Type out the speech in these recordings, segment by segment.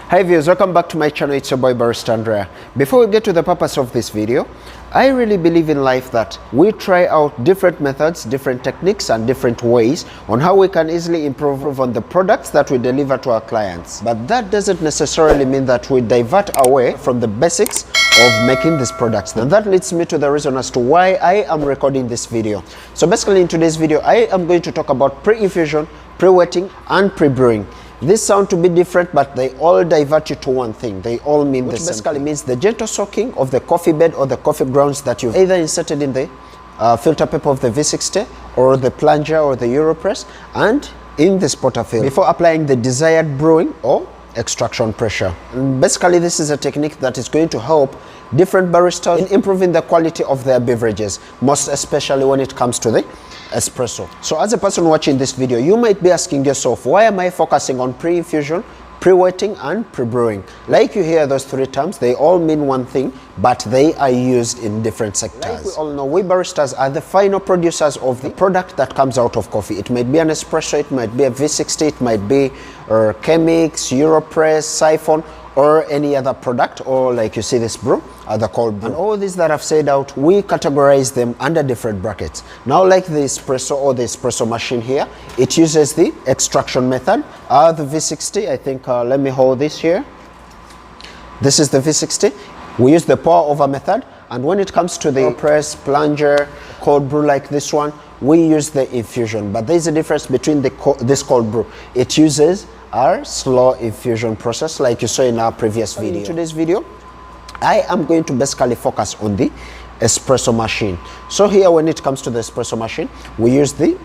Hi viewers, welcome back to my channel. It's your boy Barista Andrea. Before we get to the purpose of this video, I really believe in life that we try out different methods, different techniques and different ways on how we can easily improve on the products that we deliver to our clients. But that doesn't necessarily mean that we divert away from the basics of making these products. And that leads me to the reason as to why I am recording this video. So basically in today's video, I am going to talk about pre-infusion, pre-wetting and pre-brewing. These sound to be different, but they all divert you to one thing. They all mean the same. Which basically means the gentle soaking of the coffee bed or the coffee grounds that you've either inserted in the filter paper of the V60 or the plunger or the Europress and in this portafilter before applying the desired brewing or extraction pressure. And basically this is a technique that is going to help different baristas in improving the quality of their beverages, most especially when it comes to the espresso. So as a person watching this video, you might be asking yourself, why am I focusing on pre-infusion, pre-wetting and pre-brewing? Like you hear those three terms, they all mean one thing, but they are used in different sectors. Like we all know, we baristas are the final producers of the product that comes out of coffee. It might be an espresso, it might be a V60, it might be Chemix, Europress, siphon, or any other product, or like you see this brew, the cold brew. And all these that I've said out, we categorize them under different brackets. Now like the espresso or the espresso machine here, it uses the extraction method. The V60, I think, let me hold this here. This is the V60. We use the pour over method. And when it comes to the press, plunger, cold brew like this one, we use the infusion. But there's a difference between this cold brew. It uses our slow infusion process like you saw in our previous video. In today's video, I am going to basically focus on the espresso machine. So here when it comes to the espresso machine, we use the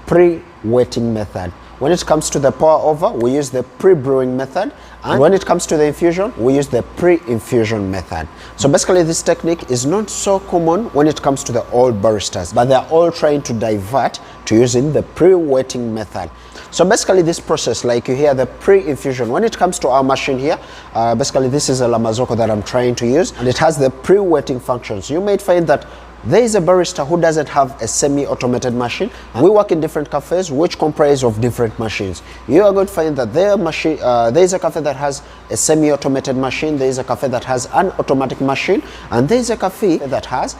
pre-wetting method. When it comes to the pour over, we use the pre-brewing method. And when it comes to the infusion, we use the pre-infusion method. So basically this technique is not so common when it comes to the old baristas, but they're all trying to divert to using the pre-wetting method. So basically this process, like you hear the pre-infusion, when it comes to our machine here, basically this is a Lamazoko that I'm trying to use, and it has the pre-wetting functions. You might find that there is a barista who doesn't have a semi-automated machine. We work in different cafes which comprise of different machines. You are going to find that there is a cafe that has a semi-automated machine, there is a cafe that has an automatic machine, and there is a cafe that has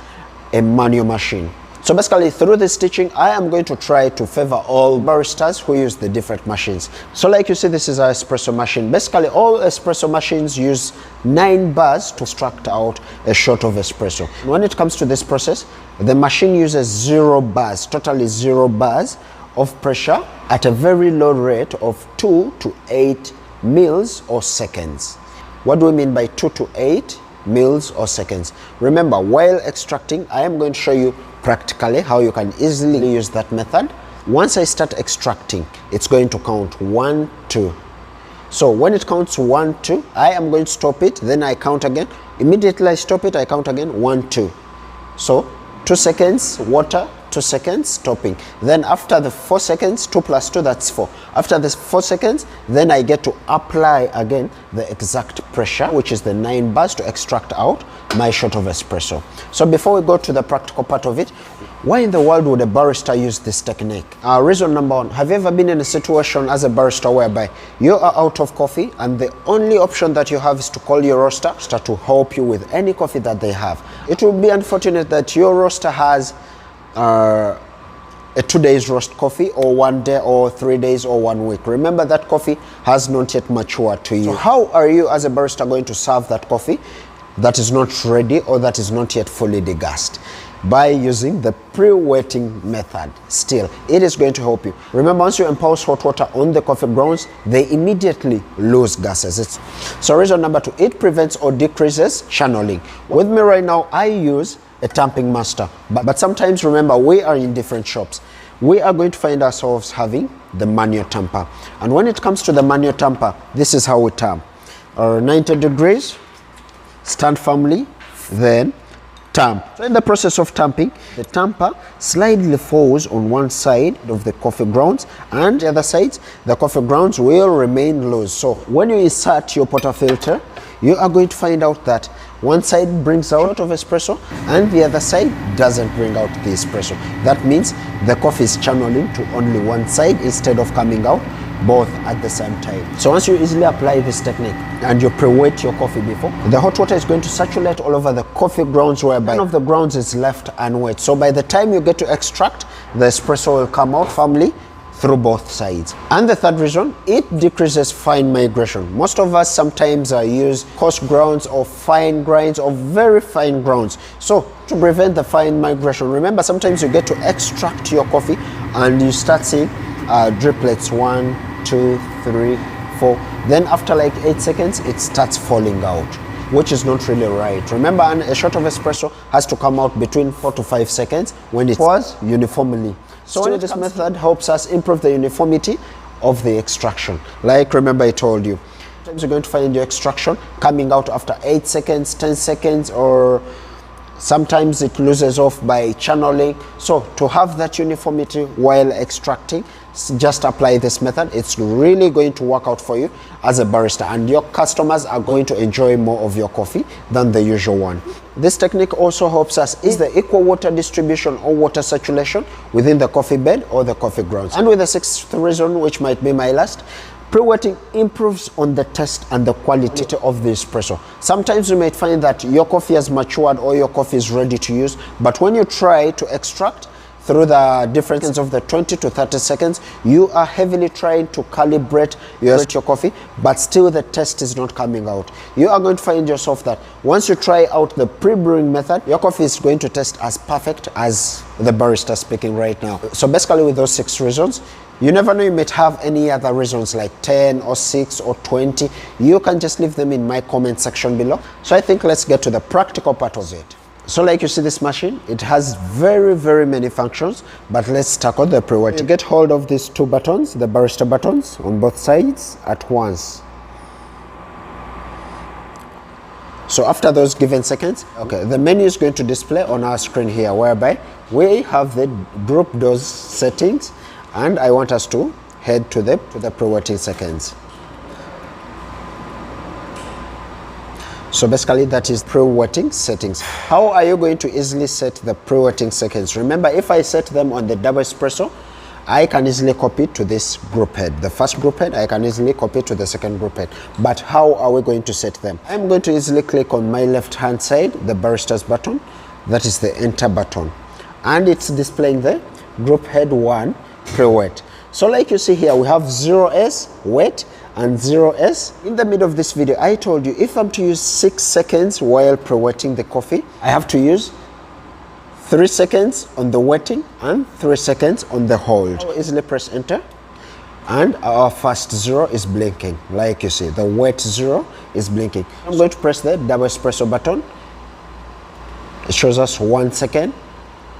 a manual machine. So basically through this teaching, I am going to try to favor all baristas who use the different machines. So like you see, this is our espresso machine. Basically all espresso machines use 9 bars to extract out a shot of espresso. When it comes to this process, the machine uses 0 bars, totally 0 bars of pressure at a very low rate of 2 to 8 mils or seconds. What do we mean by 2 to 8 mils or seconds? Remember, while extracting, I am going to show you practically how you can easily use that method. Once I start extracting, it's going to count 1, 2. So when it counts 1, 2, I am going to stop it, then I count again. Immediately I stop it, I count again, 1, 2. So 2 seconds water, 2 seconds stopping. Then after the 4 seconds, 2 plus 2, that's 4. After the 4 seconds, then I get to apply again the exact pressure, which is the 9 bars, to extract out my shot of espresso. So before we go to the practical part of it, why in the world would a barista use this technique? Reason number 1, have you ever been in a situation as a barista whereby you are out of coffee and the only option that you have is to call your roaster to help you with any coffee that they have? It will be unfortunate that your roaster has a 2 days roast coffee, or 1 day, or 3 days, or 1 week. Remember that coffee has not yet matured to you. So how are you as a barista going to serve that coffee that is not ready or that is not yet fully degassed? By using the pre-wetting method. Still, it is going to help you. Remember, once you impulse hot water on the coffee grounds, they immediately lose gases. So reason number 2, it prevents or decreases channeling. With me right now, I use a tamping master, but sometimes, remember, we are in different shops. We are going to find ourselves having the manual tamper, and when it comes to the manual tamper, this is how we tamp. 90 degrees, stand firmly, then tamp. So in the process of tamping, the tamper slightly falls on one side of the coffee grounds, and the other sides, the coffee grounds will remain loose. So when you insert your portafilter, you are going to find out that one side brings out of espresso and the other side doesn't bring out the espresso. That means the coffee is channeling to only one side instead of coming out both at the same time. So once you easily apply this technique and you pre-wet your coffee before, the hot water is going to circulate all over the coffee grounds, whereby none of the grounds is left unwet. So by the time you get to extract, the espresso will come out firmly through both sides. And the third reason, it decreases fine migration. Most of us sometimes use coarse grounds or fine grinds or very fine grounds. So to prevent the fine migration, remember sometimes you get to extract your coffee and you start seeing driplets, 1, 2, 3, 4. Then after like 8 seconds, it starts falling out, which is not really right. Remember, a shot of espresso has to come out between 4 to 5 seconds when it pours uniformly. So this method helps us improve the uniformity of the extraction. Like remember I told you, sometimes you're going to find your extraction coming out after 8 seconds, 10 seconds, or sometimes it loses off by channeling. So to have that uniformity while extracting, just apply this method. It's really going to work out for you as a barista, and your customers are going to enjoy more of your coffee than the usual one. This technique also helps us is the equal water distribution or water circulation within the coffee bed or the coffee grounds. And with the sixth reason, which might be my last, pre-wetting improves on the taste and the quality of the espresso. Sometimes you might find that your coffee has matured or your coffee is ready to use, but when you try to extract through the difference of the 20 to 30 seconds, you are heavily trying to calibrate your coffee, but still the taste is not coming out. You are going to find yourself that once you try out the pre-brewing method, your coffee is going to taste as perfect as the barista speaking right now. So basically with those 6 reasons, you never know, you might have any other reasons like 10 or 6 or 20. You can just leave them in my comment section below. So I think let's get to the practical part of it. So like you see this machine, it has very many functions, but let's tackle the pre-wetting. You get hold of these 2 buttons, the barista buttons on both sides at once. So after those given seconds, okay, the menu is going to display on our screen here, whereby we have the group dose settings, and I want us to head to the pre-wetting seconds. So basically that is pre-wetting settings. How are you going to easily set the pre-wetting seconds? Remember, if I set them on the double espresso, I can easily copy to this group head. The first group head, I can easily copy to the second group head. But how are we going to set them? I'm going to easily click on my left hand side, the barista's button. That is the enter button. And it's displaying the group head 1 pre-wet. So like you see here, we have 0S wet and 0S. In the middle of this video, I told you if I'm to use 6 seconds while pre-wetting the coffee, I have to use 3 seconds on the wetting and 3 seconds on the hold. I'll easily press enter, and our first 0 is blinking. Like you see, the wet 0 is blinking. I'm going to press the double espresso button. It shows us 1 second,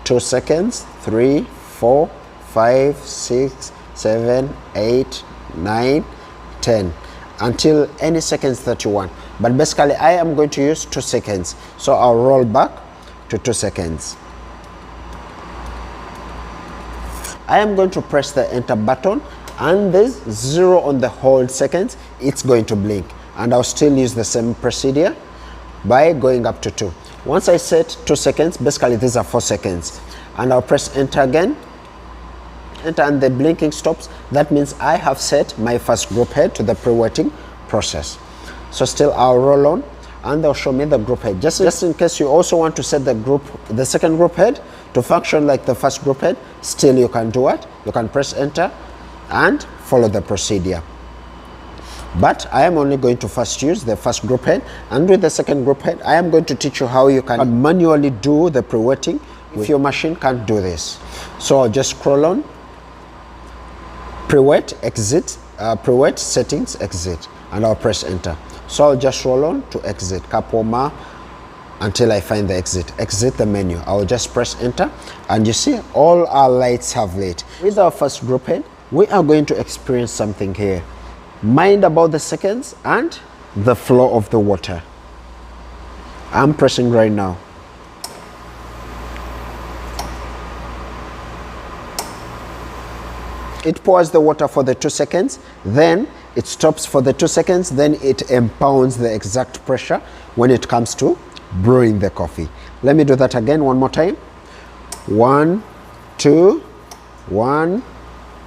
2 seconds, 3, 4, 5, 6, 7, 8, 9, 10, until any seconds that you want. But basically I am going to use 2 seconds. So I'll roll back to 2 seconds. I am going to press the enter button, and this 0 on the hold seconds, it's going to blink. And I'll still use the same procedure by going up to 2. Once I set 2 seconds, basically these are 4 seconds. And I'll press enter again. Enter, and the blinking stops. That means I have set my first group head to the pre-wetting process. So still I'll roll on, and they'll show me the group head. Just in case you also want to set the second group head to function like the first group head, still you can do it. You can press enter and follow the procedure. But I am only going to first use the first group head, and with the second group head, I am going to teach you how you can manually do the pre-wetting if your machine can't do this. So I'll just scroll on, pre-wet, exit, pre-wet settings, exit, and I'll press enter. So I'll just roll on to exit, cap warmer, until I find the exit. Exit the menu. I'll just press enter, and you see all our lights have lit. With our first group head, we are going to experience something here. Mind about the seconds and the flow of the water. I'm pressing right now. It pours the water for the 2 seconds, then it stops for the 2 seconds, then it impounds the exact pressure when it comes to brewing the coffee. Let me do that again one more time. 1, 2, 1,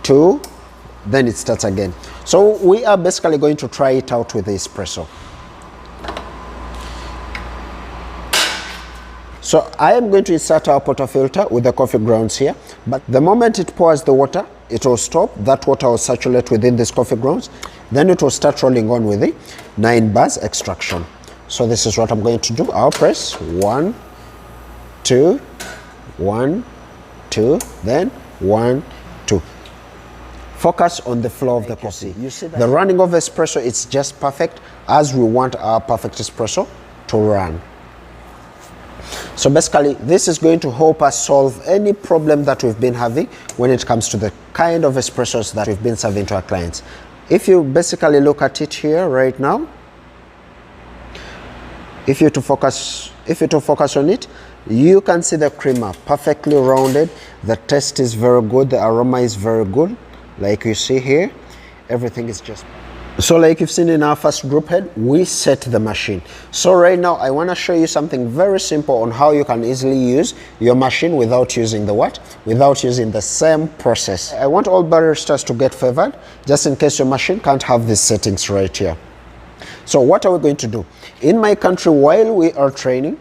2, then it starts again. So we are basically going to try it out with the espresso. So I am going to insert our portafilter with the coffee grounds here, but the moment it pours the water, it will stop. That water will circulate within this coffee grounds. Then it will start rolling on with the 9 bars extraction. So this is what I'm going to do. I'll press 1, 2, 1, 2, then 1, 2. Focus on the flow of the coffee. You see that the running of espresso, it's just perfect as we want our perfect espresso to run. So basically, this is going to help us solve any problem that we've been having when it comes to the kind of espressos that we've been serving to our clients. If you basically look at it here right now, if you to focus on it, you can see the creamer perfectly rounded. The taste is very good, the aroma is very good. Like you see here, everything is just... So like you've seen in our first group head, we set the machine. So right now I want to show you something very simple on how you can easily use your machine without using the what? Without using the same process. I want all baristas to get favored, just in case your machine can't have these settings right here. So what are we going to do? In my country, while we are training,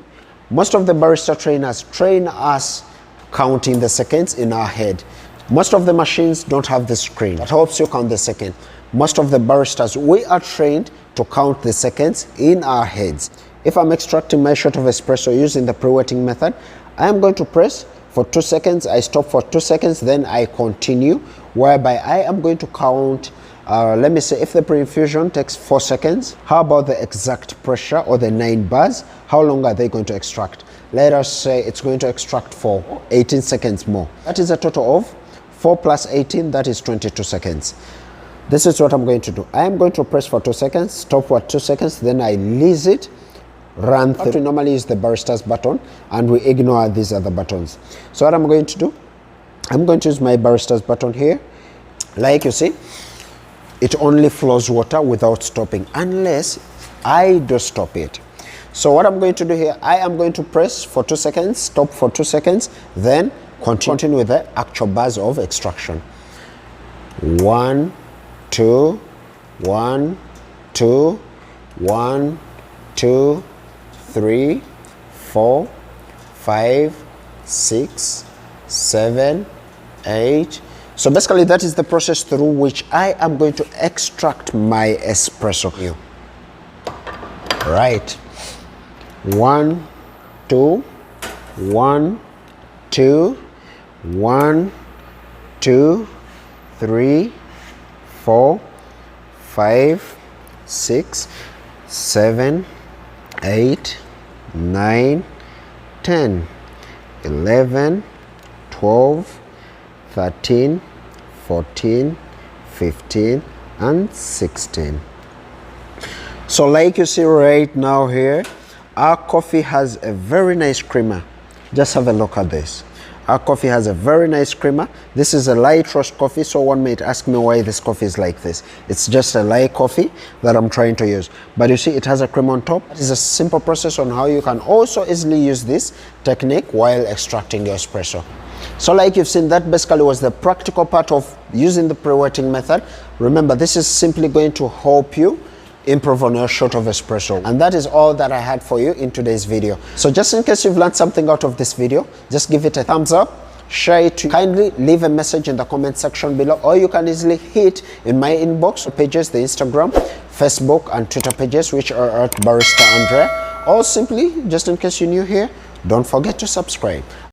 most of the barista trainers train us counting the seconds in our head. Most of the machines don't have the screen that helps you count the second. Most of the baristas, we are trained to count the seconds in our heads. If I'm extracting my shot of espresso using the pre-wetting method, I am going to press for 2 seconds, I stop for 2 seconds, then I continue, whereby I am going to count, let me say if the pre-infusion takes 4 seconds, how about the exact pressure or the 9 bars? How long are they going to extract? Let us say it's going to extract for 18 seconds more. That is a total of 4 plus 18, that is 22 seconds. This is what I'm going to do. I am going to press for 2 seconds, stop for 2 seconds, then I release it, run through. We normally use the barista's button and we ignore these other buttons. So what I'm going to do, I'm going to use my barista's button here. Like you see, it only flows water without stopping unless I do stop it. So what I'm going to do here, I am going to press for 2 seconds, stop for 2 seconds, then continue with the actual bars of extraction. 1, 2, 1, 2, 1, 2, 3, 4, 5, 6, 7, 8. So basically that is the process through which I am going to extract my espresso. Right. 1, 2, 1, 2, 1, 2, 3, 4, 5, 6, 7, 8, 9, 10, 11, 12, 13, 14, 15, and 16. So like you see right now here, our coffee has a very nice creamer. Just have a look at this. Our coffee has a very nice creamer. This is a light roast coffee, so one might ask me why this coffee is like this. It's just a light coffee that I'm trying to use. But you see, it has a cream on top. It's a simple process on how you can also easily use this technique while extracting your espresso. So like you've seen, that basically was the practical part of using the pre-wetting method. Remember, this is simply going to help you improve on your shot of espresso. And that is all that I had for you in today's video. So just in case you've learned something out of this video, just give it a thumbs up, share it, kindly leave a message in the comment section below, or you can easily hit in my inbox pages, the Instagram, Facebook and Twitter pages, which are at Barista Andrea. Or simply, just in case you're new here, don't forget to subscribe.